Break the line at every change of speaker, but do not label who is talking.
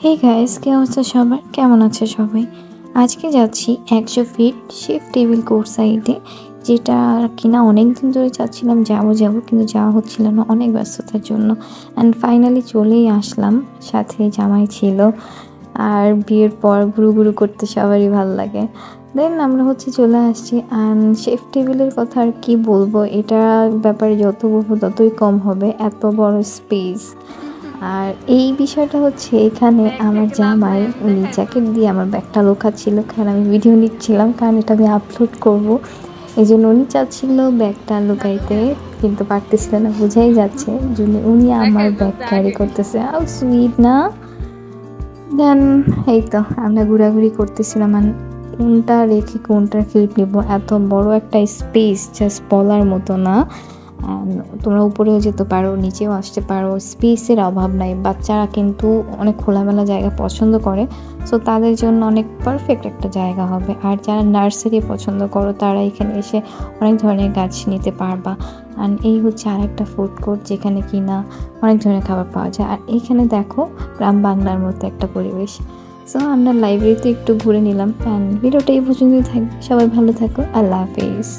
Hey guys, কি অবস্থা সবার? কেমন আছে সবাই? আজকে যাচ্ছি 100 ফিট শিফট টেবিল কোর্ট সাইডে, যেটা কিনা অনেকদিন ধরে চাচ্ছিলাম যাবো কিন্তু যাওয়া হচ্ছিল না অনেক ব্যস্ততার জন্য। অ্যান্ড ফাইনালি চলেই আসলাম, সাথে জামাই ছিল। আর বিয়ের পর ঘুরু করতে সবারই ভাল লাগে। দেন আমরা চলে আসছি। অ্যান্ড শেফ টেবিলের কথা আর কি বলবো, এটার ব্যাপারে যত বলবো ততই কম হবে, এত বড় স্পেস। আর এই বিষয়টা এখানে আমার জামাই উনি জ্যাকেট দিয়ে আমার ব্যাগটা লুকাচ্ছিল, কারণ আমি ভিডিও নিচ্ছিলাম, কারণ এটা আমি আপলোড করব। এই জন্য উনি চাচ্ছিল ব্যাগটা লুকাইতে, কিন্তু পারতেছিল না, বোঝাই যাচ্ছে উনি আমার ব্যাগ ক্যারি করতেছে। আও সুইট না। দেন এই তো আমরা ঘোরাঘুরি করতেছিলাম, আর কোনটা রেখে কোনটার ক্লিপ নিব, এত বড় একটা স্পেস জাস্ট বলার মতো না। তোমরা উপরেও যেতে পারো, নিচেও আসতে পারো, স্পেসের অভাব নাই। বাচ্চারা কিন্তু অনেক খোলামেলা জায়গা পছন্দ করে, সো তাদের জন্য অনেক পারফেক্ট একটা জায়গা হবে। আর যারা নার্সারি পছন্দ করো তারা এখানে এসে অনেক ধরনের গাছ নিতে পারবা। আর এই আর একটা ফুড কোর্ট, যেখানে কিনা অনেক ধরনের খাবার পাওয়া যায়। আর এইখানে দেখো গ্রাম বাংলার মতো একটা পরিবেশ। সো আমরা লাইব্রেরিতে একটু ঘুরে নিলাম। অ্যান্ড ভিডিওটা এই পর্যন্তই থাকবে। সবাই ভালো থাকো। আল্লাহ হাফিজ।